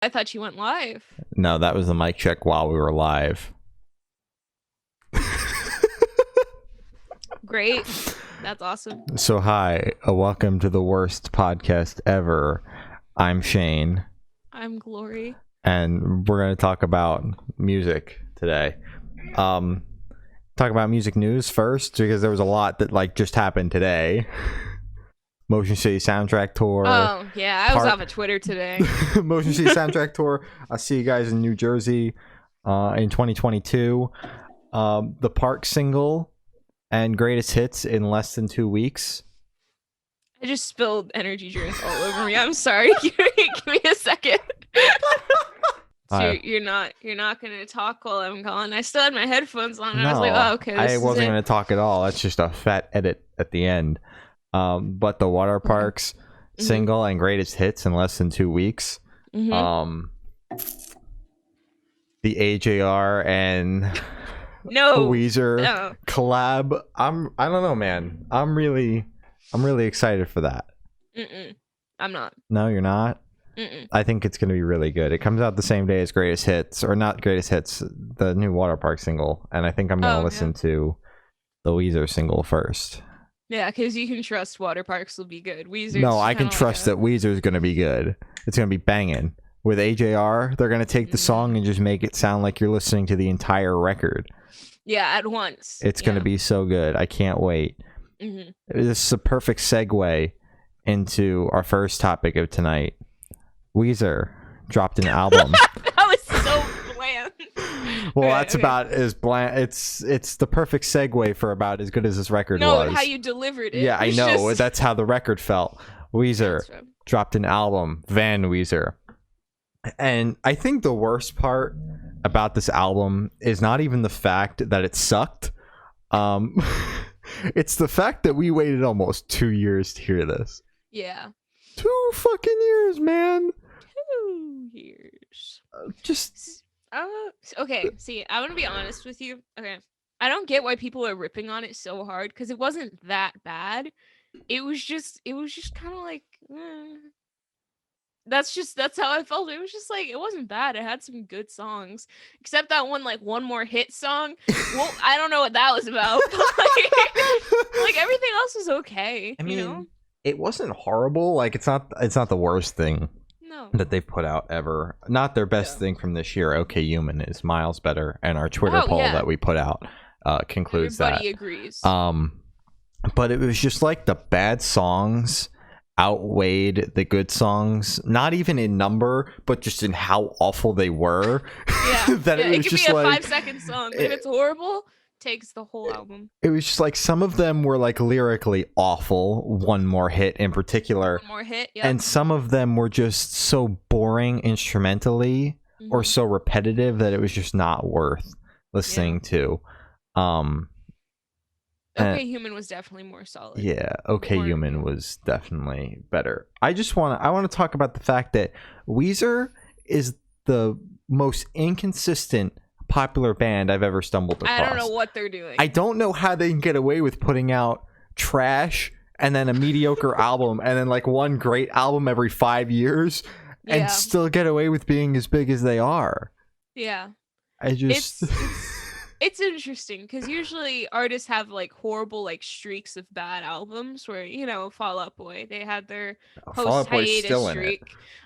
I thought you went live. No, that was the mic check while we were live. Great. That's awesome. So hi, welcome to the worst podcast ever. I'm Shane. I'm Glory. And we're going to talk about music today. Talk about music news first, because there was a lot that just happened today. Motion City soundtrack tour. Oh, yeah. I was off of Twitter today. Motion City soundtrack tour. I'll see you guys in New Jersey in 2022. The Park single and greatest hits in less than 2 weeks. I just spilled energy drink all over me. I'm sorry. Give me a second. So you're not gonna talk while I'm calling. I still had my headphones on, and I was like, "Oh, okay." I wasn't gonna talk at all. That's just a fat edit at the end. But the Water Parks single and greatest hits in less than 2 weeks. The AJR and Weezer collab. I don't know, man. I'm really excited for that. I'm not. No, you're not. I think it's gonna be really good. It comes out the same day as greatest hits, or not greatest hits, the new Water Park single, and I think I'm gonna listen to the Weezer single first. Yeah, because you can trust Water Parks will be good. Weezer. No, I can trust that Weezer's gonna be good. It's gonna be banging. With AJR, they're gonna take the song and just make it sound like you're listening to the entire record. Yeah, at once. It's gonna be so good. I can't wait. This is a perfect segue into our first topic of tonight. Weezer dropped an album. That was so bland. Well, that's about as bland. It's the perfect segue for about as good as this record was. No, how you delivered it. Yeah, I know. That's how the record felt. Weezer dropped an album, Van Weezer. And I think the worst part about this album is not even the fact that it sucked. It's the fact that we waited almost 2 years to hear this. Yeah. 2 fucking years, man. 2 years. Okay, see, I want to be honest with you. Okay. I don't get why people are ripping on it so hard, because it wasn't that bad. It was just kind of like, that's how I felt. It was just like, it wasn't bad. It had some good songs, except that one more hit song. Well, I don't know what that was about, but like everything else was okay. I mean, it wasn't horrible. It's not the worst thing that they've put out ever. Not their best thing from this year. Okay Human is miles better, and our Twitter poll that we put out concludes Everybody that. agrees. But it was just like the bad songs outweighed the good songs, not even in number, but just in how awful they were. It could just be a 5-second song. If it's horrible, takes the whole album. It was just like some of them were lyrically awful. One More Hit in particular. One More Hit, and some of them were just so boring instrumentally or so repetitive that it was just not worth listening to. Okay Human was definitely more solid. Yeah, Human was definitely better. I want to talk about the fact that Weezer is the most inconsistent popular band I've ever stumbled across. I don't know what they're doing. I don't know how they can get away with putting out trash and then a mediocre album and then one great album every 5 years and still get away with being as big as they are. Yeah. It's interesting, because usually artists have horrible streaks of bad albums where, Fall Out Boy, they had their post-hiatus streak.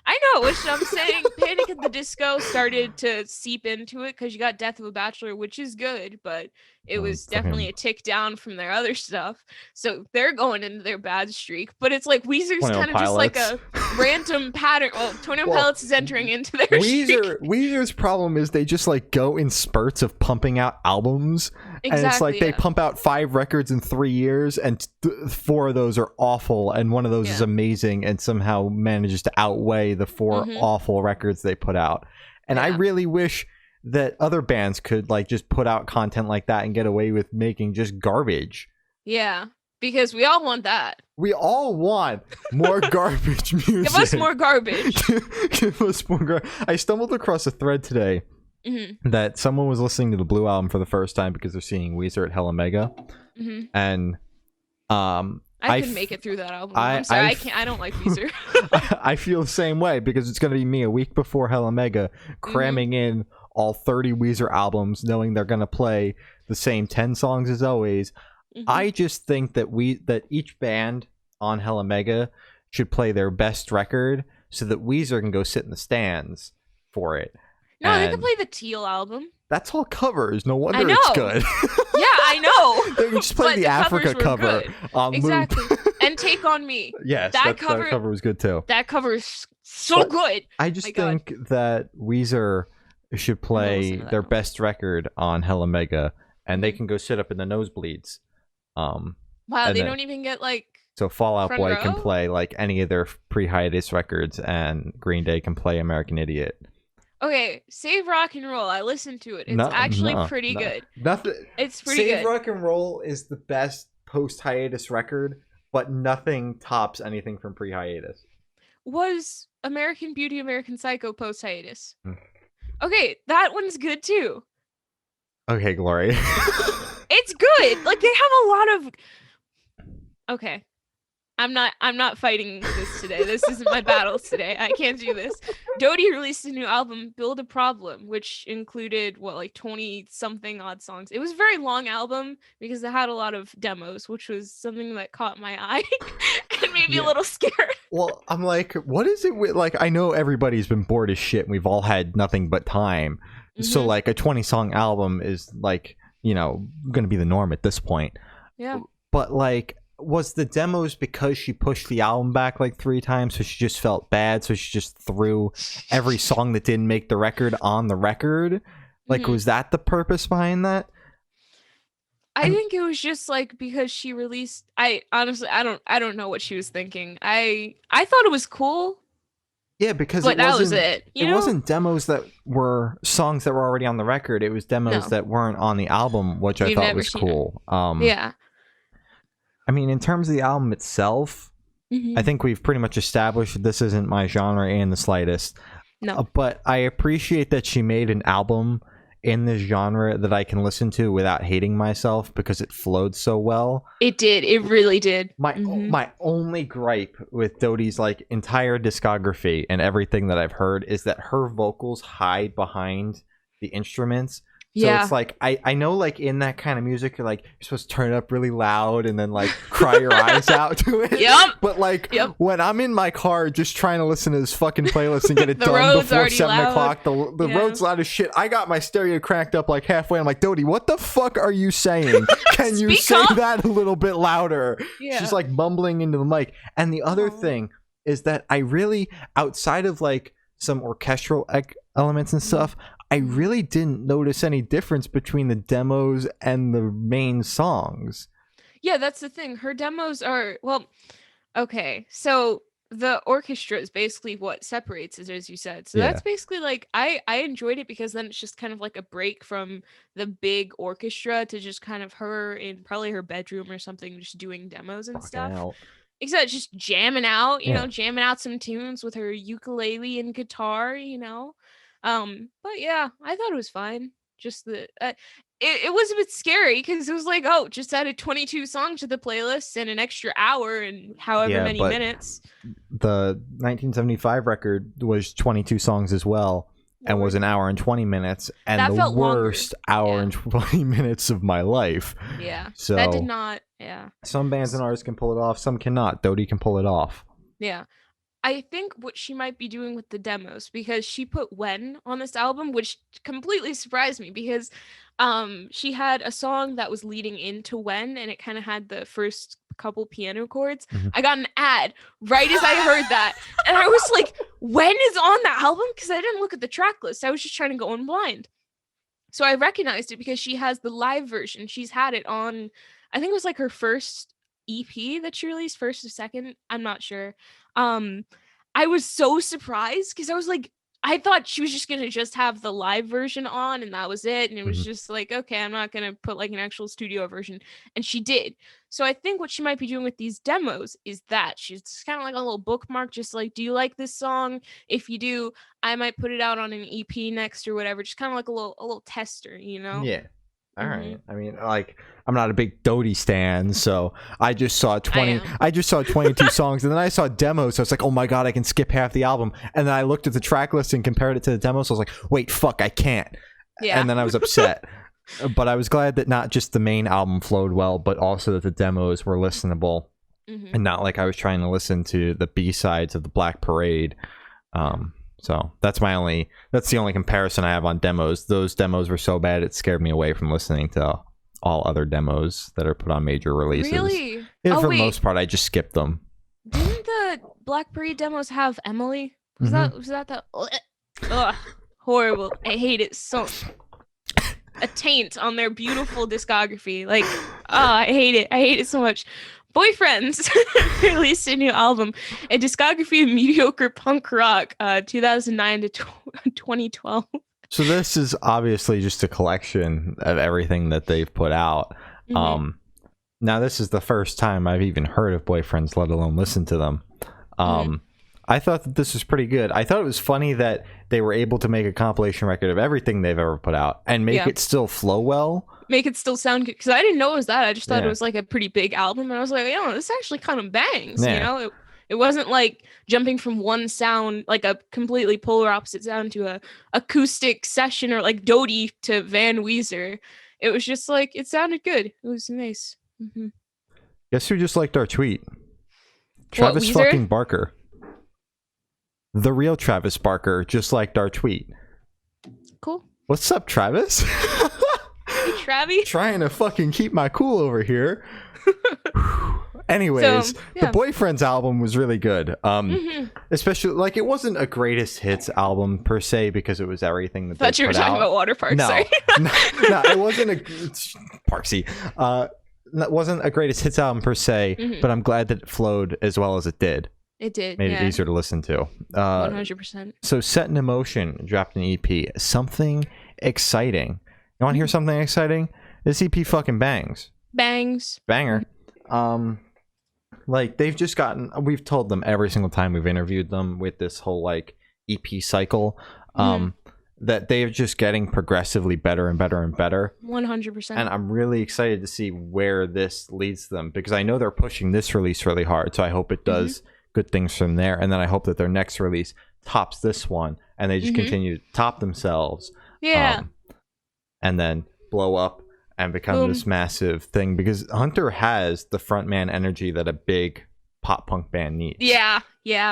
I know, which I'm saying Panic at the Disco started to seep into it, because you got Death of a Bachelor, which is good, but it was definitely a tick down from their other stuff. So they're going into their bad streak, but it's like Weezer's kind of just like a random pattern. Well, 21 Pilots is entering into their streak. Weezer's problem is they just go in spurts of pumping out albums. Exactly, and it's they pump out 5 records in 3 years, and 4 of those are awful, and one of those is amazing, and somehow manages to outweigh the 4 awful records they put out. And I really wish that other bands could just put out content like that and get away with making just garbage. Yeah, because we all want that. We all want more garbage music. Give us more garbage. Give us more garbage. I stumbled across a thread today that someone was listening to the Blue album for the first time because they're seeing Weezer at Hella Mega. And I I couldn't make it through that album. I'm sorry, I can't. I don't like Weezer. I feel the same way because it's going to be me a week before Hella Mega cramming in all 30 Weezer albums, knowing they're going to play the same 10 songs as always. I just think that each band on Hella Mega should play their best record so that Weezer can go sit in the stands for it. No, they can play the Teal album. That's all covers. No wonder it's good. Yeah, I know. They can just play the Africa cover on exactly. loop. And Take On Me. Yes, that cover was good too. That cover is so good. I just think that Weezer should play their best record on Hella Mega, and they can go sit up in the nosebleeds. Wow, they don't even get like. So Fall Out Boy can play like any of their pre-hiatus records, and Green Day can play American Idiot. Okay, Save Rock and Roll. I listened to it. It's actually pretty good. Nothing. It's pretty good. Save Rock and Roll is the best post-hiatus record, but nothing tops anything from pre-hiatus. Was American Beauty, American Psycho post-hiatus? Okay, that one's good too. Okay, Glory. It's good. Like they have a lot of. Okay. I'm not fighting this today. This isn't my battles today. I can't do this. Dodie released a new album, Build a Problem, which included 20 something odd songs. It was a very long album because it had a lot of demos, which was something that caught my eye and made me a little scared. Well, I'm like, what is it with, like, I know everybody's been bored as shit and we've all had nothing but time. So like a 20 song album is like, gonna be the norm at this point. Yeah. But like, was the demos because she pushed the album back like 3 times, so she just felt bad, so she just threw every song that didn't make the record on the record? Like, was that the purpose behind that? I think it was just like because she released. I honestly, I don't know what she was thinking. I thought it was cool. Yeah, because that was it. It wasn't demos that were songs that were already on the record. It was demos that weren't on the album, which I thought was cool. Yeah. I mean, in terms of the album itself, I think we've pretty much established this isn't my genre in the slightest. No. But I appreciate that she made an album in this genre that I can listen to without hating myself because it flowed so well. It did. It really did. My only gripe with Dodie's like entire discography and everything that I've heard is that her vocals hide behind the instruments. So it's like, I know like in that kind of music, you're like, you're supposed to turn it up really loud and then like cry your eyes out to it. Yep. But like when I'm in my car just trying to listen to this fucking playlist and get it done before 7 o'clock, the road's loud as shit. I got my stereo cranked up like halfway. I'm like, Dodie, what the fuck are you saying? Can you say that a little bit louder? Yeah. She's like mumbling into the mic. And the other thing is that I really, outside of like some orchestral elements and stuff, I really didn't notice any difference between the demos and the main songs. Yeah, that's the thing. Her demos are, okay. So the orchestra is basically what separates it, as you said. So that's basically like, I enjoyed it because then it's just kind of like a break from the big orchestra to just kind of her in probably her bedroom or something, just doing demos and stuff. Except just jamming out, jamming out some tunes with her ukulele and guitar, But yeah, I thought it was fine. Just the it was a bit scary because it was like, oh, just added 22 songs to the playlist and an extra hour and however many minutes. The 1975 record was 22 songs as well and was an hour and 20 minutes and that the worst hour and 20 minutes of my life. Yeah. So that did not, some bands and artists can pull it off, some cannot. Dodie can pull it off. Yeah. I think what she might be doing with the demos, because she put When on this album, which completely surprised me because she had a song that was leading into When, and it kind of had the first couple piano chords. I got an ad right as I heard that, and I was like, When is on that album? Because I didn't look at the track list. I was just trying to go in blind. So I recognized it because she has the live version. She's had it on, I think it was like her first EP that she released, first or second, I'm not sure. I was so surprised because I was like, I thought she was just gonna just have the live version on and that was it, and it was just like, okay, I'm not gonna put like an actual studio version, and she did. So I think what she might be doing with these demos is that she's kind of like a little bookmark, just like, do you like this song? If you do, I might put it out on an EP next or whatever, just kind of like a little tester, Yeah. All right. I mean, like, I'm not a big Dodie stan, so I just saw 22 songs, and then I saw demos, so it's like, oh my god, I can skip half the album. And then I looked at the track list and compared it to the demo, so I was like, wait, fuck, I can't. Yeah. And then I was upset. But I was glad that not just the main album flowed well, but also that the demos were listenable, and not like I was trying to listen to the B-sides of the Black Parade. So that's the only comparison I have on demos. Those demos were so bad it scared me away from listening to all other demos that are put on major releases. Really? For the most part, I just skipped them. Didn't the Black Parade demos have Emily? Was that the ugh, horrible? I hate it so. A taint on their beautiful discography. Like, I hate it. I hate it so much. Boyfriends released a new album, a discography of mediocre punk rock, 2009 to 2012. So this is obviously just a collection of everything that they've put out. Now this is the first time I've even heard of Boyfriends, let alone listen to them. I thought that this was pretty good. I thought it was funny that they were able to make a compilation record of everything they've ever put out and make it still flow well. Make it still sound good. Because I didn't know it was that. I just thought it was like a pretty big album. And I was like, this actually kind of bangs. You know, it wasn't like jumping from one sound, like a completely polar opposite sound, to a acoustic session, or like Dodie to Van Weezer. It was just like, it sounded good. It was nice. Guess who just liked our tweet? Travis fucking Barker. The real Travis Barker just liked our tweet. Cool. What's up, Travis? Hey, Travi. Trying to fucking keep my cool over here. Anyways, the Boyfriends album was really good. Especially, like, it wasn't a greatest hits album per se because it was everything that they put out. Thought you were talking about Water Park. No, sorry. no, it wasn't a Parksy. That wasn't a greatest hits album per se, but I'm glad that it flowed as well as it did. It did. Made it easier to listen to. 100%. So Set in Emotion dropped an EP. Something exciting. You want to hear something exciting? This EP fucking bangs. Banger. Like, they've just we've told them every single time we've interviewed them with this whole like EP cycle, that they're just getting progressively better and better and better. 100%. And I'm really excited to see where this leads them, because I know they're pushing this release really hard. So I hope it does good things from there. And then I hope that their next release tops this one and they just continue to top themselves. Yeah. And then blow up and become this massive thing, because Hunter has the frontman energy that a big pop punk band needs. Yeah,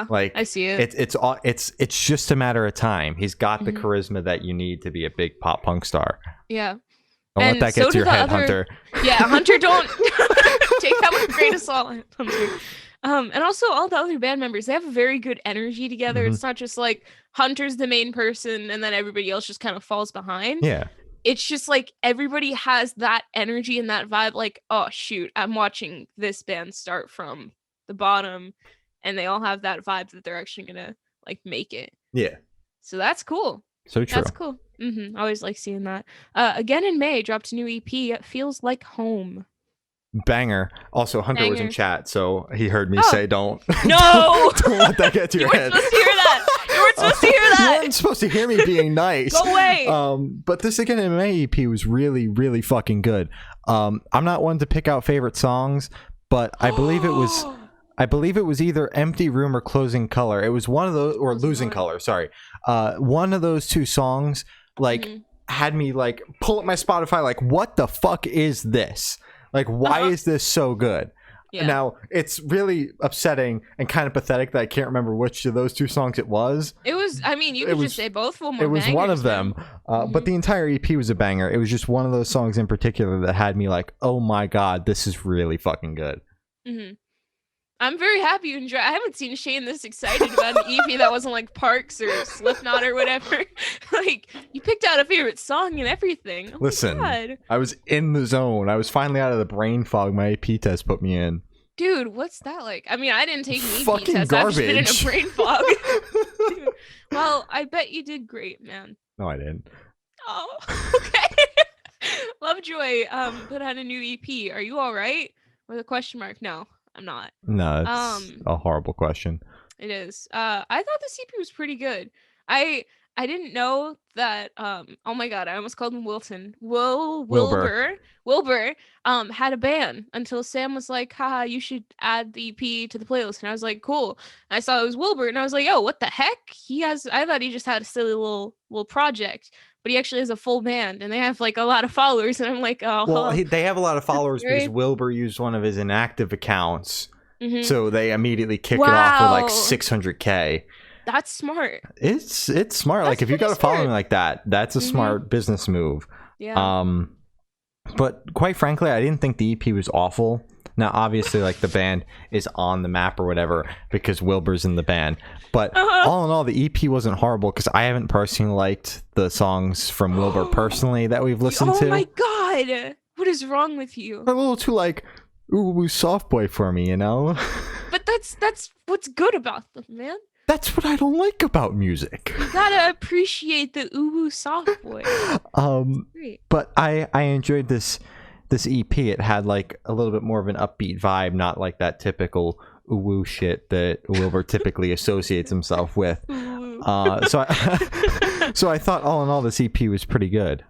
like, I see it. It's just a matter of time. He's got the charisma that you need to be a big pop punk star. Yeah. Don't let that get to your head, Hunter. Yeah, Hunter, don't take that with a grain of salt, Hunter. And also all the other band members, they have a very good energy together. It's not just like Hunter's the main person and then everybody else just kind of falls behind. Yeah. It's just like everybody has that energy and that vibe. Like, oh shoot, I'm watching this band start from the bottom, and they all have that vibe that they're actually gonna like make it. Yeah. So that's cool. So true. That's cool. I always like seeing that. Again in May, dropped a new EP. It Feels Like Home. Banger. Also, Hunter was in chat, so he heard me say, "Don't." No. Don't let that get to your head. You weren't supposed to hear that. You weren't supposed to hear that. You weren't supposed to hear me being nice. Go away. But this Again in May EP was really, really fucking good. I'm not one to pick out favorite songs, but I believe it was either Empty Room or Closing Color. It was one of those, or Losing Color. Sorry, one of those two songs like had me like pull up my Spotify. Like, what the fuck is this? Like, why is this so good? Yeah. Now, it's really upsetting and kind of pathetic that I can't remember which of those two songs it was. It was, I mean, you could just say both of them were It was bangers, one of them, but the entire EP was a banger. It was just one of those songs in particular that had me like, oh my god, this is really fucking good. I'm very happy you enjoy. I haven't seen Shane this excited about an EP that wasn't like Parks or Slipknot or whatever. Like, you picked out a favorite song and everything. Oh, listen, I was in the zone. I was finally out of the brain fog my EP test put me in. Dude, what's that like? I mean, I didn't take an EP fucking test. Garbage. I've just been in a brain fog. Dude, well, I bet you did great, man. No, I didn't. Oh, okay. Lovejoy put out a new EP. Are you all right? With a question mark? No, I'm not. No, it's a horrible question. It is. I thought the EP was pretty good. I I didn't know that oh my god, I almost called him Wilton. Wilbur. Wilbur had a band until Sam was like, haha, you should add the EP to the playlist. And I was like, cool. And I saw it was Wilbur and I was like, yo, what the heck? I thought he just had a silly little project, but he actually has a full band and they have like a lot of followers. And I'm like, oh, well, they have a lot of followers because Wilbur used one of his inactive accounts. Mm-hmm. So they immediately kick it off with like 600K. That's smart. It's smart. That's like if you got a following like that, that's a smart business move. Yeah. But quite frankly, I didn't think the EP was awful. Now, obviously, like the band is on the map or whatever because Wilbur's in the band. But all in all, the EP wasn't horrible because I haven't personally liked the songs from Wilbur personally that we've listened to. Oh my god, what is wrong with you? They're a little too like ooh soft boy for me, you know. But that's what's good about them, man. That's what I don't like about music. You gotta appreciate the uwu soft boy. But I enjoyed this EP. It had like a little bit more of an upbeat vibe, not like that typical uwu shit that Wilbur typically associates himself with. So I thought all in all this EP was pretty good.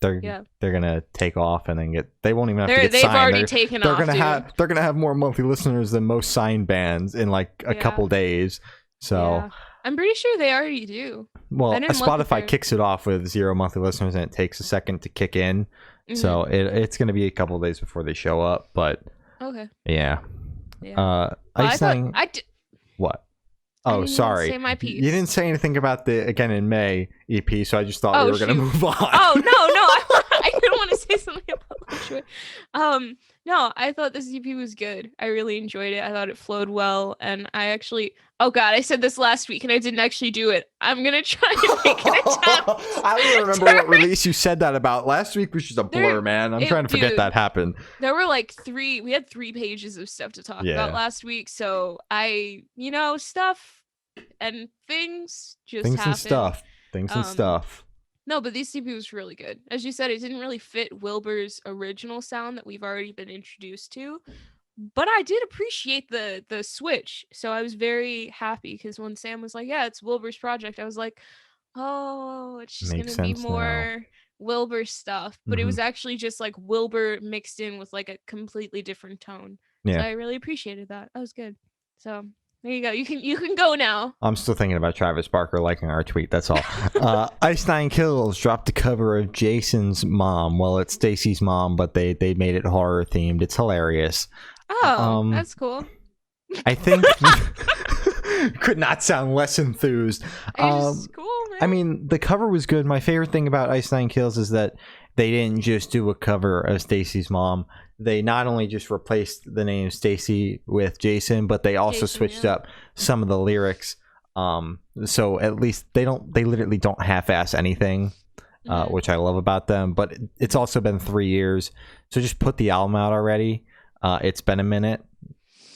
They're gonna take off and then they won't even have to get signed. They've already taken off. They're gonna have more monthly listeners than most signed bands in like a couple days. So I'm pretty sure they already do. Well, Spotify kicks it off with 0 monthly listeners and it takes a second to kick in. Mm-hmm. So it's gonna be a couple days before they show up. But yeah. What? Oh, sorry. Say my piece. You didn't say anything about the Again in May EP, so I just thought we were going to move on. Oh, no. I didn't want to say something about that. No, I thought this EP was good. I really enjoyed it. I thought it flowed well. And I actually... Oh, God, I said this last week and I didn't actually do it. I'm going to try and make an attempt. I don't even remember what release you said that about. Last week was just a blur, man. I'm trying to forget that happened. There were like we had 3 pages of stuff to talk about last week. So stuff and things just happen. Things and stuff. No, but this EP was really good. As you said, it didn't really fit Wilbur's original sound that we've already been introduced to. But I did appreciate the switch. So I was very happy because when Sam was like, yeah, it's Wilbur's project, I was like, oh, it's just going to be more Wilbur stuff. But it was actually just like Wilbur mixed in with like a completely different tone. Yeah. So I really appreciated that. That was good. So there you go. You can go now. I'm still thinking about Travis Barker liking our tweet. That's all. Ice Nine Kills dropped a cover of Jason's Mom. Well, it's Stacy's mom, but they made it horror themed. It's hilarious. Oh, that's cool. I think could not sound less enthused. It's cool, man. I mean, the cover was good. My favorite thing about Ice Nine Kills is that they didn't just do a cover of Stacy's mom. They not only just replaced the name Stacy with Jason, but they also switched up some of the lyrics. So at least they literally don't half-ass anything, which I love about them. But it's also been 3 years, so just put the album out already. It's been a minute.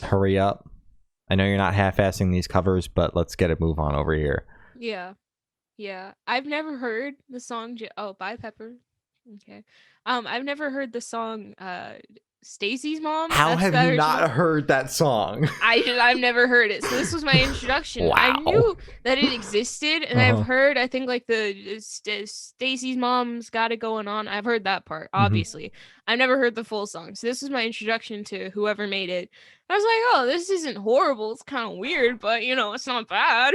Hurry up. I know you're not half-assing these covers, but let's get a move on over here. Yeah. I've never heard the song. By Pepper. Okay. I've never heard the song Stacy's Mom. How have you not heard that song? I've never heard it. So this was my introduction. Wow. I knew that it existed, and I've heard, I think, like the Stacy's Mom's Got It Going On. I've heard that part, obviously. I've never heard the full song. So this was my introduction to whoever made it. I was like, oh, this isn't horrible. It's kind of weird, but it's not bad.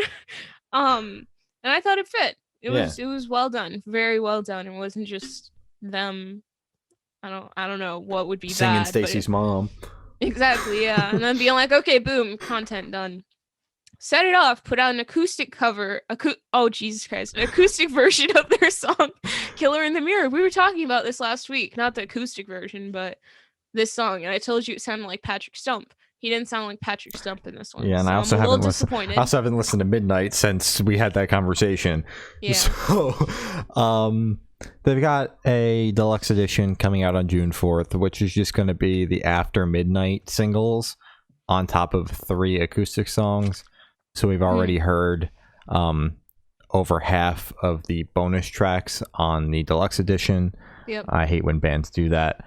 And I thought it fit. It was well done. Very well done. It wasn't just them. I don't know what would be singing bad. Stacy's mom. Exactly, yeah. And then being like, okay, boom, content done. Set it off, put out an acoustic cover. Oh, Jesus Christ. An acoustic version of their song, Killer in the Mirror. We were talking about this last week. Not the acoustic version, but this song. And I told you it sounded like Patrick Stump. He didn't sound like Patrick Stump in this one. Yeah, and I also haven't listened to Midnight since we had that conversation. Yeah. So, they've got a deluxe edition coming out on June 4th, which is just going to be the After Midnight singles on top of 3 acoustic songs. So we've already heard over half of the bonus tracks on the deluxe edition. Yep. I hate when bands do that.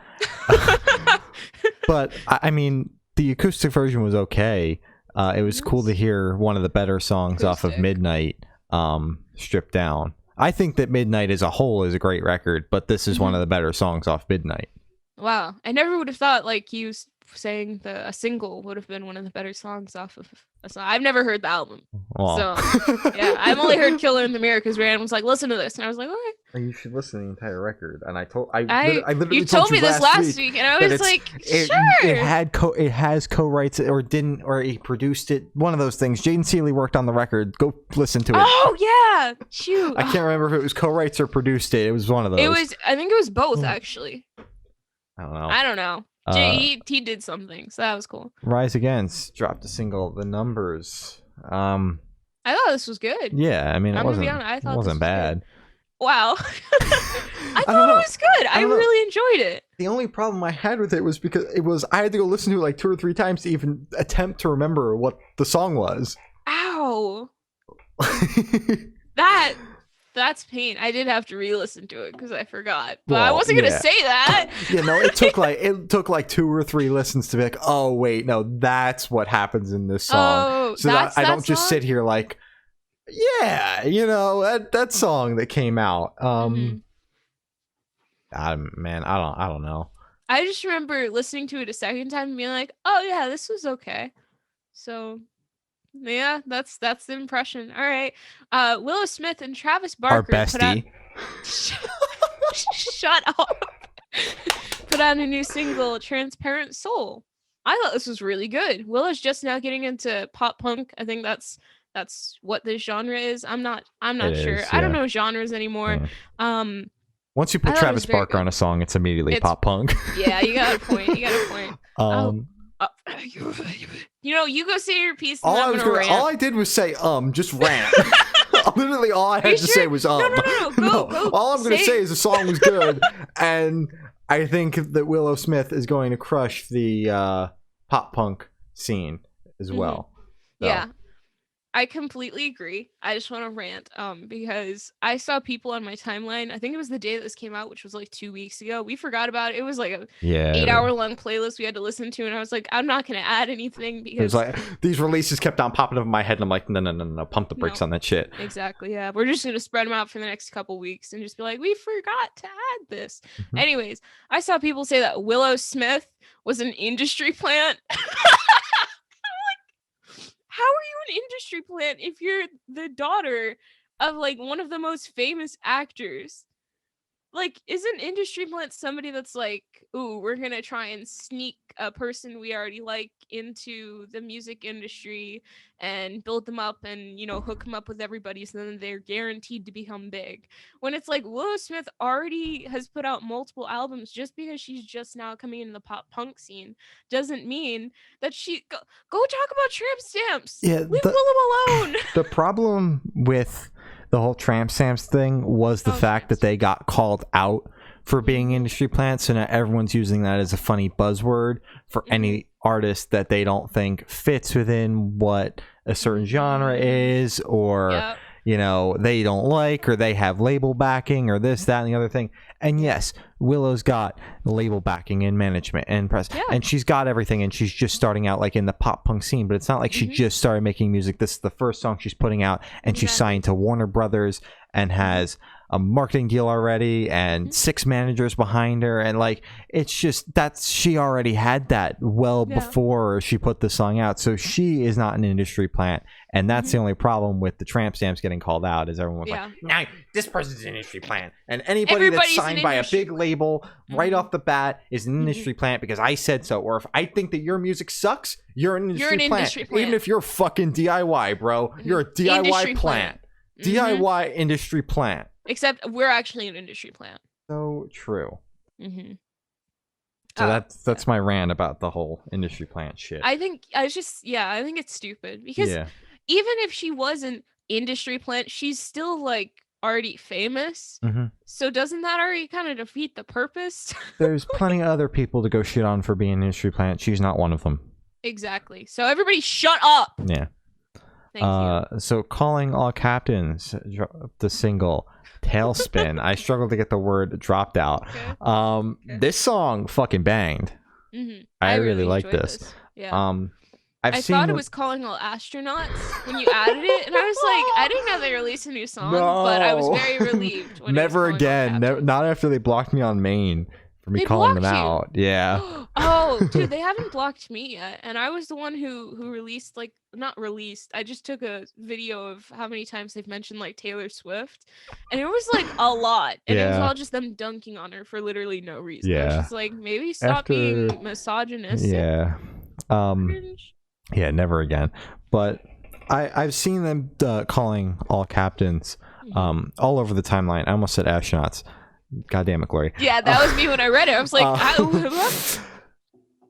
But, I mean, the acoustic version was okay. It was cool to hear one of the better songs off of Midnight stripped down. I think that Midnight as a whole is a great record, but this is one of the better songs off Midnight. Wow, I never would have thought like you saying a single would have been one of the better songs off of a song. I've never heard the album, so yeah, I've only heard "Killer in the Mirror" because Rand was like, "Listen to this," and I was like, "Okay." You should listen to the entire record. And I literally told me this last week, and I was like, sure. It has co-writes or he produced it. One of those things. Jaden Seeley worked on the record. Go listen to it. Oh yeah, shoot. I can't remember if it was co-writes or produced it. It was one of those. I think it was both actually. I don't know. He did something, so that was cool. Rise Against dropped a single. The Numbers. I thought this was good. Yeah, I mean, it wasn't bad. Good. Wow. I thought it was good. I really enjoyed it. The only problem I had with it was because I had to go listen to it like 2 or 3 times to even attempt to remember what the song was. Ow. That's pain. I did have to re-listen to it because I forgot. But I wasn't gonna say that. It took like 2 or 3 listens to be like, oh wait, no, that's what happens in this song. Oh, so that I don't just sit here like, yeah, that song that came out. Man, I don't know. I just remember listening to it a second time and being like, oh yeah, this was okay. So yeah, that's the impression. All right. Willow Smith and Travis Barker. Our bestie. Shut up. Put out a new single, Transparent Soul. I thought this was really good. Willow's just now getting into pop punk. I think that's what this genre is. I'm not sure. I don't know genres anymore. Yeah. Once you put Travis Barker on a song, it's immediately pop punk. Yeah, you got a point. You go say your piece. And all I did was say just rant. Literally, all I had to say was No. Go. All I'm going to say is the song was good, and I think that Willow Smith is going to crush the pop punk scene as well. So. Yeah. I completely agree. I just want to rant because I saw people on my timeline. I think it was the day that this came out, which was like 2 weeks ago. We forgot about it. It was like a 8-hour-long playlist we had to listen to, and I was like, I'm not going to add anything because it was like these releases kept on popping up in my head, and I'm like, no, pump the brakes on that shit. Exactly. Yeah, we're just going to spread them out for the next couple weeks and just be like, we forgot to add this. Anyways, I saw people say that Willow Smith was an industry plant. How are you an industry plant if you're the daughter of like one of the most famous actors? Like, isn't industry plant somebody that's like, ooh, we're gonna try and sneak a person we already like into the music industry and build them up and hook them up with everybody so then they're guaranteed to become big? When it's like Willow Smith already has put out multiple albums. Just because she's just now coming into the pop punk scene doesn't mean that she go talk about Tramp Stamps. Yeah, leave Willow alone. The problem with the whole Tramp Stamps thing was the fact that they got called out for being industry plants, so now everyone's using that as a funny buzzword for any artist that they don't think fits within what a certain genre is, or they don't like, or they have label backing, or this, that, and the other thing. And yes, Willow's got label backing and management and press, and she's got everything, and she's just starting out like in the pop punk scene, but it's not like she just started making music. This is the first song she's putting out, and she's signed to Warner Brothers and has a marketing deal already and 6 managers behind her, and like it's just she already had that before she put the song out, so she is not an industry plant. And that's the only problem with the Tramp Stamps getting called out, is everyone's like, nah, this person's an industry plant, and anybody that's signed by a big label right off the bat is an industry plant because I said so. Or if I think that your music sucks, you're an industry plant. Even if you're fucking DIY, bro, you're a DIY plant. DIY industry plant. Except we're actually an industry plant. So true. So that's my rant about the whole industry plant shit. I think it's stupid because even if she was an industry plant, she's still like already famous. So doesn't that already kind of defeat the purpose? There's plenty of other people to go shit on for being an industry plant. She's not one of them. Exactly. So everybody shut up. Yeah. Thank you. So Calling All Captains, the single Tailspin. I struggled to get the word dropped out. This song fucking banged. I really like this. Yeah. I thought it was Calling All Astronauts when you added it, and I was like, I didn't know they released a new song, but I was very relieved when Never it was Calling again. Not after they blocked me on main for me calling them out. Yeah. Oh, dude, they haven't blocked me yet, and I was the one who released, like, not released. I just took a video of how many times they've mentioned like Taylor Swift, and it was like a lot, and it was all just them dunking on her for literally no reason. I was just like, maybe stop being misogynistic. Yeah. Cringe. Yeah, never again. But I've seen them calling all captains all over the timeline. I almost said astronauts. God damn it, Glory. Yeah, that was me when I read it. I was like,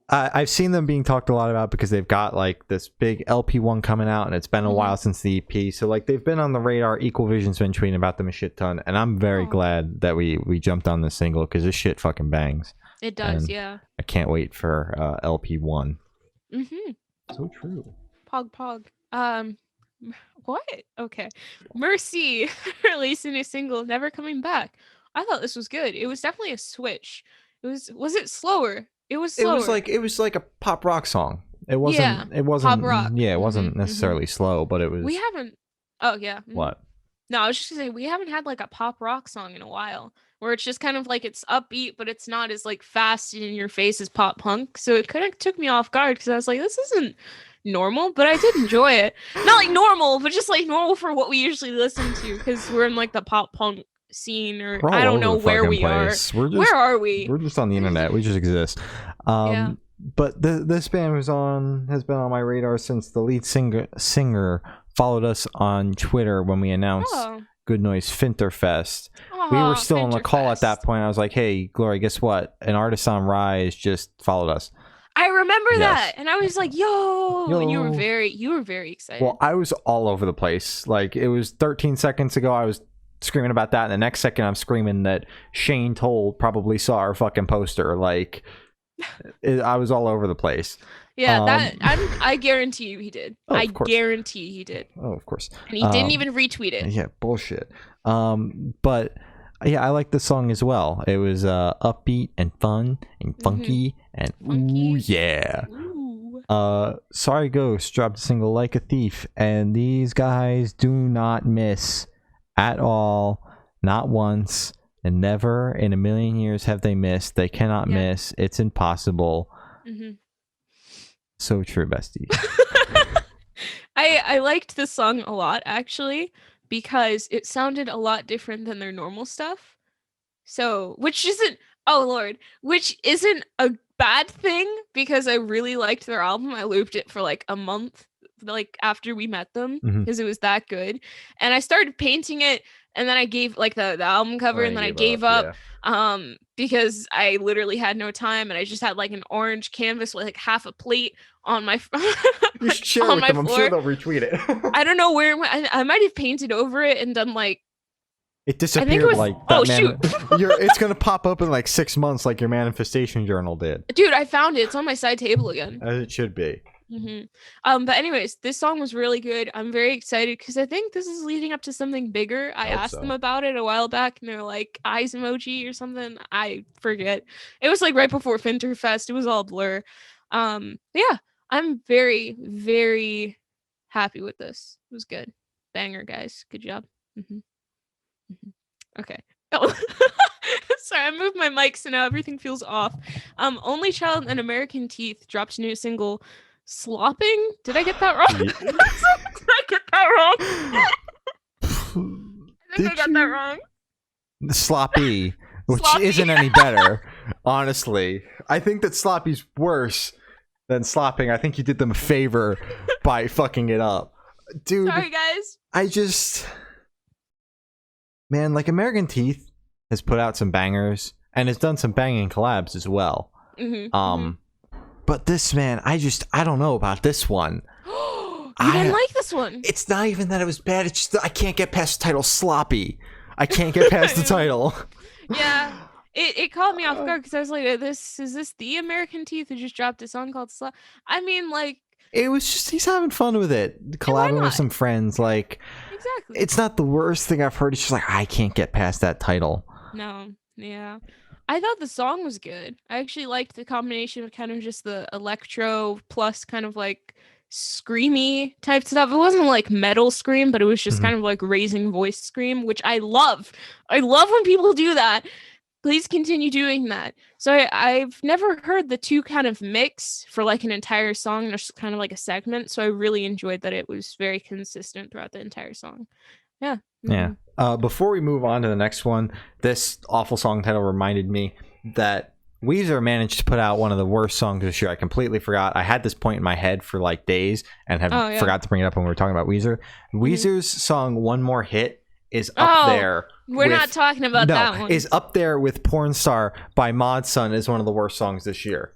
I've seen them being talked a lot about because they've got like this big LP1 coming out, and it's been a while since the EP. So like they've been on the radar. Equal Vision's been tweeting about them a shit ton, and I'm very glad that we jumped on this single because this shit fucking bangs. It does, and yeah. I can't wait for LP1. So true. Pog. What? Okay. Mercy releasing a single, Never Coming Back. I thought this was good. It was definitely a switch. Was it slower? It was slower. It was like a pop rock song. It wasn't pop rock. Yeah, it wasn't necessarily slow, but it was. We haven't. Oh yeah. What? No, I was just gonna say we haven't had like a pop rock song in a while, where it's just kind of like it's upbeat, but it's not as like fast and in your face as pop punk. So it kind of took me off guard because I was like, this isn't normal, but I did enjoy it. Not like normal, but just like normal for what we usually listen to, because we're in like the pop punk scene, or I don't know where we are. Where are we? We're just on the internet. We just exist. But this band has been on my radar since the lead singer followed us on Twitter when we announced Good Noise Finterfest. We were still on the call at that point. I was like, hey, Glory, guess what? An artist on Rise just followed us. I remember that, and I was like, yo, and you were very excited. Well, I was all over the place. Like, it was 13 seconds ago, I was screaming about that, and the next second I'm screaming that Shane Toll probably saw our fucking poster. Like, I was all over the place. Yeah, I guarantee you he did. I guarantee he did. Oh, of course. And he didn't even retweet it. Yeah, bullshit. But yeah, I like the song as well. It was upbeat and fun and funky and ooh yeah. Ooh. Sorry Ghost dropped a single Like a Thief, and these guys do not miss at all, not once, and never in a million years have they missed. They cannot miss. It's impossible. So true, bestie. I liked this song a lot, actually, because it sounded a lot different than their normal stuff. So, which isn't a bad thing, because I really liked their album. I looped it for like a month, like after we met them, because it was that good. And I started painting it, and then I gave like the album cover, and then I gave up. Because I literally had no time, and I just had like an orange canvas with like half a plate on my you should share with them. I'm sure they'll retweet it. I don't know where I might have painted over it and done like it disappeared like shoot. It's gonna pop up in like 6 months like your manifestation journal did. Dude, I found it. It's on my side table again. As it should be. But anyways, this song was really good. I'm very excited because I think this is leading up to something bigger. I asked them about it a while back, and they're like eyes emoji or something. I forget. It was like right before Finterfest. It was all blur. Yeah, I'm very, very happy with this. It was good. Banger, guys. Good job. Okay. Oh. Sorry, I moved my mic, so now everything feels off. Only Child and American Teeth dropped a new single, Slopping? Did I get that wrong? Did I get that wrong? I think I got that wrong. Sloppy, which isn't any better, honestly. I think that Sloppy's worse than Slopping. I think you did them a favor by fucking it up. Dude. Sorry, guys. Man, like American Teeth has put out some bangers and has done some banging collabs as well. But this, man, I don't know about this one. You didn't like this one? It's not even that it was bad. It's just I can't get past the title Sloppy. I can't get past the title. Yeah. It caught me off guard because I was like, is this the American Teeth who just dropped a song called Slop? I mean, like, it was just he's having fun with it, collabing with some friends. Like, exactly. It's not the worst thing I've heard. It's just like I can't get past that title. No, yeah. I thought the song was good. I actually liked the combination of kind of just the electro plus kind of like screamy type stuff. It wasn't like metal scream, but it was just kind of like raising voice scream, which I love. I love when people do that. Please continue doing that. So I've never heard the two kind of mix for like an entire song. There's kind of like a segment. So I really enjoyed that it was very consistent throughout the entire song. Yeah. Yeah. Before we move on to the next one, this awful song title reminded me that Weezer managed to put out one of the worst songs this year. I completely forgot. I had this point in my head for like days and forgot to bring it up when we were talking about Weezer. Weezer's song One More Hit is up there. We're not talking about that one. Is up there with Porn Star by Mod Sun is one of the worst songs this year.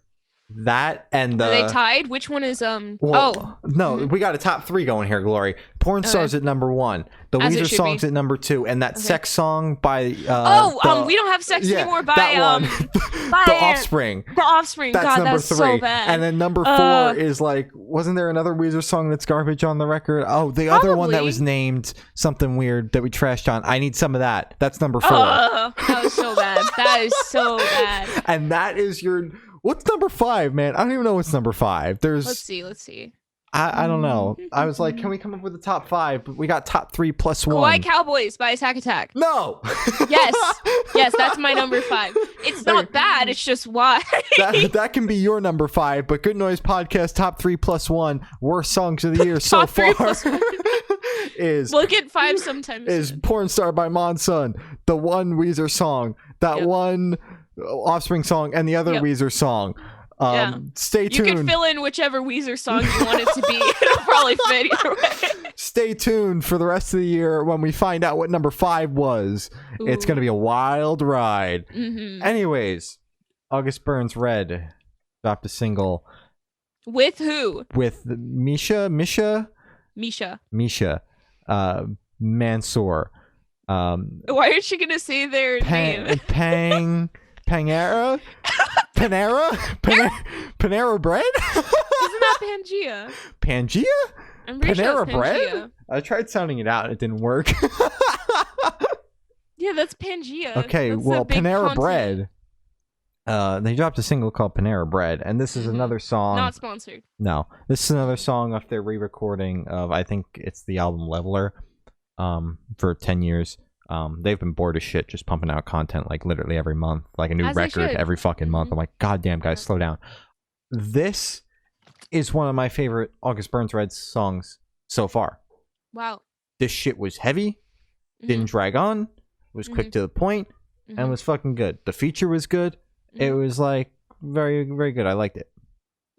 That and Are they tied? Which one is no, we got a top 3 going here, Glory. Porn Star's at number 1. The Weezer song's at number 2, and that sex song by we don't have sex anymore by The Offspring. The Offspring. That's God, number that's 3. so bad. And then number 4 is like, wasn't there another Weezer song that's garbage on the record? Oh, the other one that was named something weird that we trashed on. I Need Some of That. That's number 4. That was so bad. That is so bad. And that is your. What's number 5, man? I don't even know what's number 5. Let's see. I don't know. I was like, can we come up with a top 5? But we got top 3 plus 1. Kawaii Cowboys by Attack Attack. No. Yes, that's my number 5. It's not bad. It's just why. that can be your number 5. But Good Noise Podcast top 3 plus 1 worst songs of the year so far is. We'll get 5 sometime. Is Porn Star by Mod Sun, the one Weezer song, that one Offspring song, and the other Weezer song. Stay tuned. You can fill in whichever Weezer song you want it to be. It'll probably fit either way. Stay tuned for the rest of the year when we find out what number 5 was. Ooh. It's going to be a wild ride. Anyways, August Burns Red dropped a single. With who? With Misha. Mansour. Why is she going to say their name? Panera bread? Isn't that Pangea? Pangea? I'm pretty sure Panera bread? I tried sounding it out. It didn't work. Yeah, that's Pangea. Okay, that's Panera bread. They dropped a single called Panera Bread, and this is another song. Not sponsored. No, this is another song off their re-recording of, I think it's the album Leveler, for 10 years. They've been bored as shit just pumping out content like literally every month, like a new record every fucking month. I'm like, goddamn, guys, slow down. This is one of my favorite August Burns Red songs so far. Wow. This shit was heavy, didn't drag on, was quick to the point, and was fucking good. The feature was good. It was like very, very good. I liked it.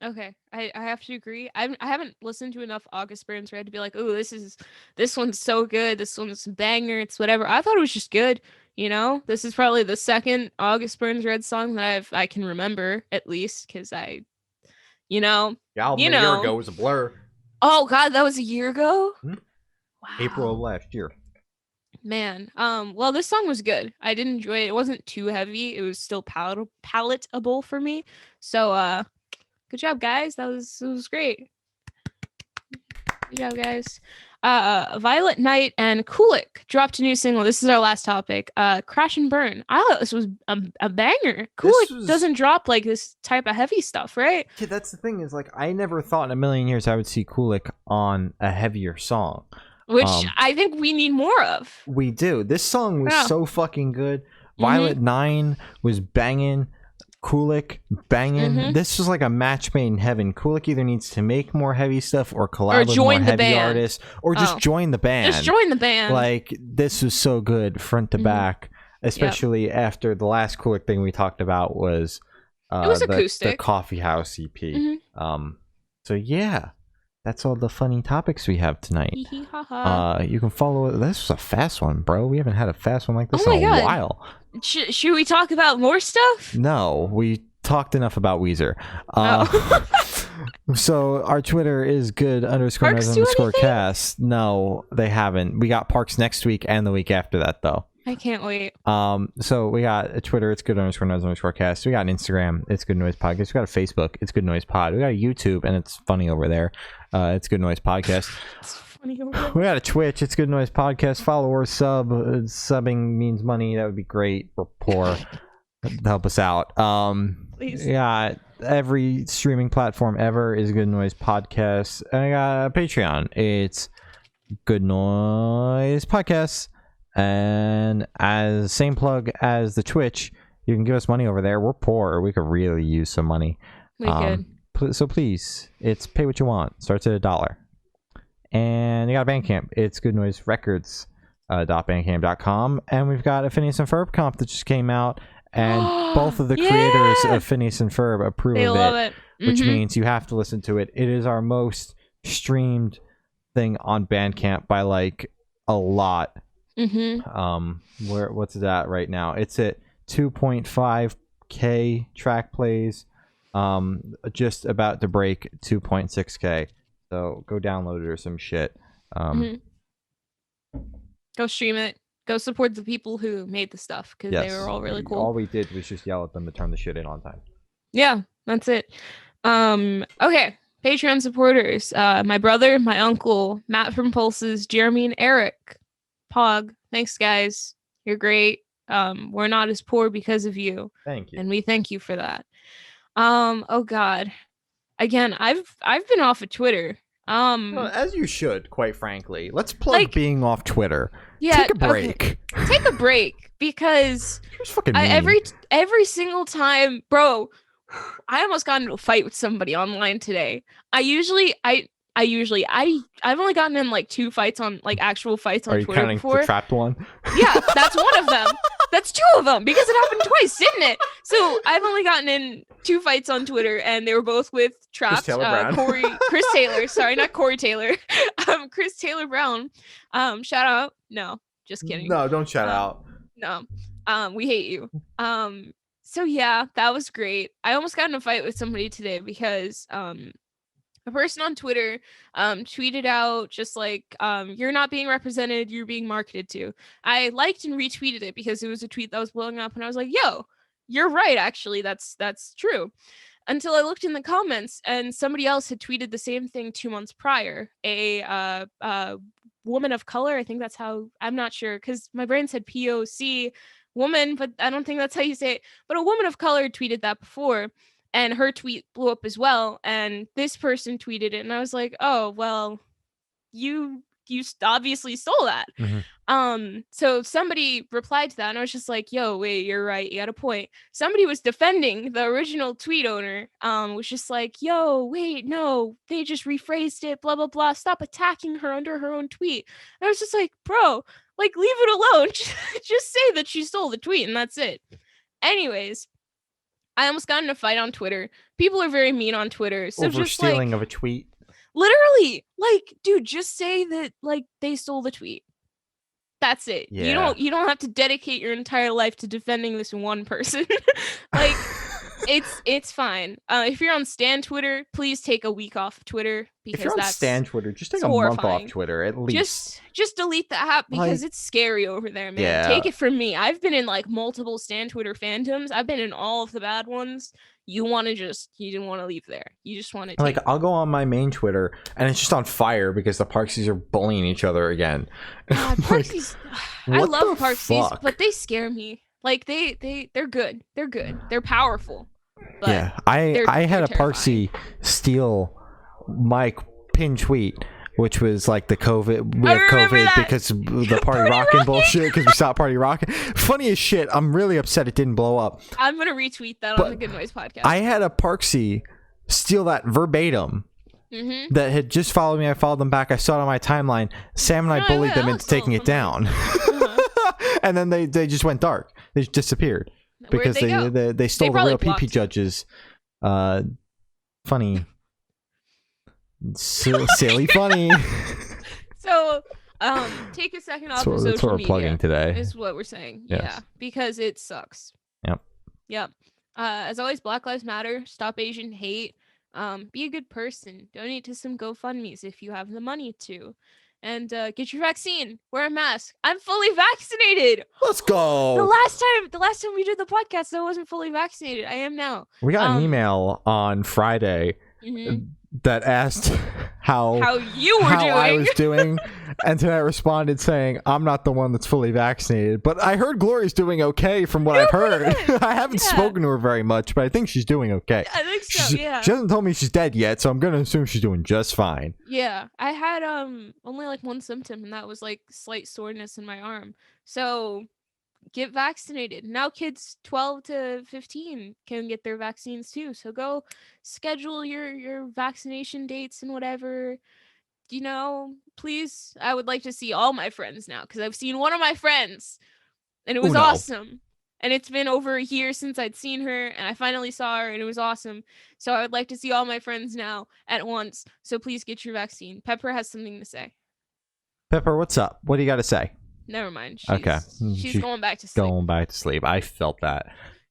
Okay, I have to agree. I haven't listened to enough August Burns Red to be like, oh, this one's so good. This one's a banger. It's whatever. I thought it was just good. You know, this is probably the second August Burns Red song that I can remember, at least, because the album a year ago was a blur. Oh God, that was a year ago. Wow. April of last year. Man, well, this song was good. I did enjoy it. It wasn't too heavy. It was still palatable for me. So, good job, guys. It was great. Good job, guys. Violet Night and Kulik dropped a new single. This is our last topic. Crash and Burn. I thought this was a banger. Kulik doesn't drop like this type of heavy stuff, right? Yeah, that's the thing is like I never thought in a million years I would see Kulik on a heavier song. Which I think we need more of. We do. This song was so fucking good. Violet 9 was banging. Kulik banging. This was like a match made in heaven. Kulik either needs to make more heavy stuff or collab with more heavy artists, or just join the band. Just join the band. Like this was so good front to back, especially after the last Kulik thing we talked about was it was acoustic. The Coffee House EP. So yeah. That's all the funny topics we have tonight. You can follow. This was a fast one, bro. We haven't had a fast one like this in a while. Should we talk about more stuff? No, we talked enough about Weezer. So our Twitter is good_noise_cast. No, they haven't. We got Parks next week and the week after that, though. I can't wait. So we got a Twitter, it's good_noise_cast. We got an Instagram, it's Good Noise Podcast. We got a Facebook, it's Good Noise Pod. We got a YouTube, and it's funny over there. It's Good Noise Podcast. It's funny over there. We got a Twitch, it's Good Noise Podcast. Follow or sub. Subbing means money. That would be great. We're poor. Help us out. please. Yeah, every streaming platform ever is Good Noise Podcast. And I got a Patreon. It's Good Noise Podcast. And as same plug as the Twitch, you can give us money over there. We're poor. We could really use some money. We could. So please, it's pay what you want. Starts at $1. And you got Bandcamp. It's goodnoiserecords.bandcamp.com. And we've got a Phineas and Ferb comp that just came out. And both of the creators of Phineas and Ferb approve they of love it. which means you have to listen to it. It is our most streamed thing on Bandcamp by like a lot. What's it at right now? It's at 2.5k track plays, just about to break 2.6k. So go download it or some shit. Go stream it. Go support the people who made the stuff because they were all really cool. All we did was just yell at them to turn the shit in on time. Yeah, that's it. Okay, Patreon supporters. My brother, my uncle, Matt from Pulses, Jeremy and Eric. Pog, thanks guys. You're great. We're not as poor because of you. Thank you. And we thank you for that. Oh god. Again, I've been off of Twitter. Well, as you should, quite frankly. Let's plug being off Twitter. Yeah, take a break. Okay. Take a break because every single time, bro, I almost got into a fight with somebody online today. I've only gotten in like 2 fights on like actual fights on Twitter before. Are you counting the trapped one? Yeah, that's one of them. That's 2 of them because it happened twice, didn't it? So I've only gotten in 2 fights on Twitter, and they were both with trapped Chris Taylor. Sorry, not Corey Taylor. Chris Taylor Brown. Shout out. No, just kidding. No, don't shout out. No. We hate you. So yeah, that was great. I almost got in a fight with somebody today because a person on Twitter tweeted out just like, you're not being represented, you're being marketed to. I liked and retweeted it because it was a tweet that was blowing up, and I was like, yo, you're right, actually, that's true. Until I looked in the comments and somebody else had tweeted the same thing 2 months prior. A woman of color, I think that's how, I'm not sure, because my brain said POC woman, but I don't think that's how you say it. But a woman of color tweeted that before, and her tweet blew up as well, and this person tweeted it, and I was like, oh, well, you obviously stole that. So somebody replied to that, and I was just like, yo, wait, you're right, you got a point. Somebody was defending the original tweet owner, was just like, yo, wait, no, they just rephrased it, blah blah blah, stop attacking her under her own tweet. And I was just like, bro, like, leave it alone. Just say that she stole the tweet, and that's it. Anyways, I almost got in a fight on Twitter. People are very mean on Twitter. So over just stealing like, of a tweet. Literally, like, dude, just say that like they stole the tweet. That's it. Yeah. You don't have to dedicate your entire life to defending this one person. Like, it's fine. If you're on Stan Twitter, please take a week off of Twitter, because if you're on Stan Twitter, just take a month off Twitter at least. Just delete the app because it's scary over there, man. Yeah. Take it from me. I've been in like multiple Stan Twitter fandoms. I've been in all of the bad ones. You didn't want to leave there. You just want to like, I'll go on my main Twitter and it's just on fire because the Parksies are bullying each other again. Parksies, I love Parksies, but they scare me. Like they're good. They're good. They're powerful. But yeah, I had a Parksy steal my pin tweet, which was like the COVID. We have COVID because the party rocking bullshit, because we stopped party rocking. Funny as shit. I'm really upset it didn't blow up. I'm gonna retweet that on the Good Noise podcast. I had a Parksy steal that verbatim. That had just followed me. I followed them back. I saw it on my timeline. Sam and I bullied them into taking it down. And then they just went dark. They just disappeared because they stole the real PP judges. Funny. Silly funny. So take a second off of social that's what we're media plugging today, is what we're saying. Yes. Yeah, because it sucks. Yep. As always, Black Lives Matter. Stop Asian hate. Be a good person. Donate to some GoFundMes if you have the money to. And get your vaccine. Wear a mask. I'm fully vaccinated. Let's go. The last time we did the podcast, I wasn't fully vaccinated. I am now. We got an email on Friday that asked how I was doing, and then I responded saying I'm not the one that's fully vaccinated, but I heard Glory's doing okay from what I've heard. I haven't spoken to her very much, but I think she's doing okay. I think so. She hasn't told me she's dead yet, so I'm gonna assume she's doing just fine. Yeah, I had only like one symptom, and that was like slight soreness in my arm. So get vaccinated. Now kids 12 to 15 can get their vaccines too. So go schedule your vaccination dates and whatever. Please, I would like to see all my friends now, because I've seen one of my friends and it was awesome. And it's been over a year since I'd seen her, and I finally saw her, and it was awesome. So I would like to see all my friends now at once. So please get your vaccine. Pepper has something to say. Pepper, what's up? What do you got to say? Never mind. She's going back to sleep. Going back to sleep. I felt that.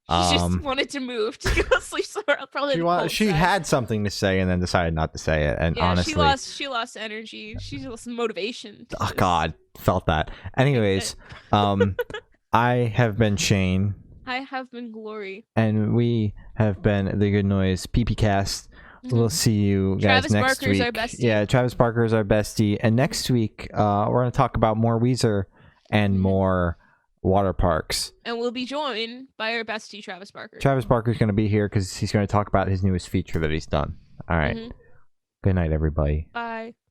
She just wanted to move to go sleep somewhere else. Probably she had something to say and then decided not to say it. And honestly, she lost energy. She lost motivation. Oh God, felt that. Anyways, I have been Shane. I have been Glory. And we have been the Good Noise PP Cast. We'll see you guys next week. Our bestie. Yeah, Travis Barker is our bestie. And next week, we're going to talk about more Weezer and more water parks. And we'll be joined by our bestie, Travis Barker. Travis Barker's going to be here because he's going to talk about his newest feature that he's done. All right. Good night, everybody. Bye.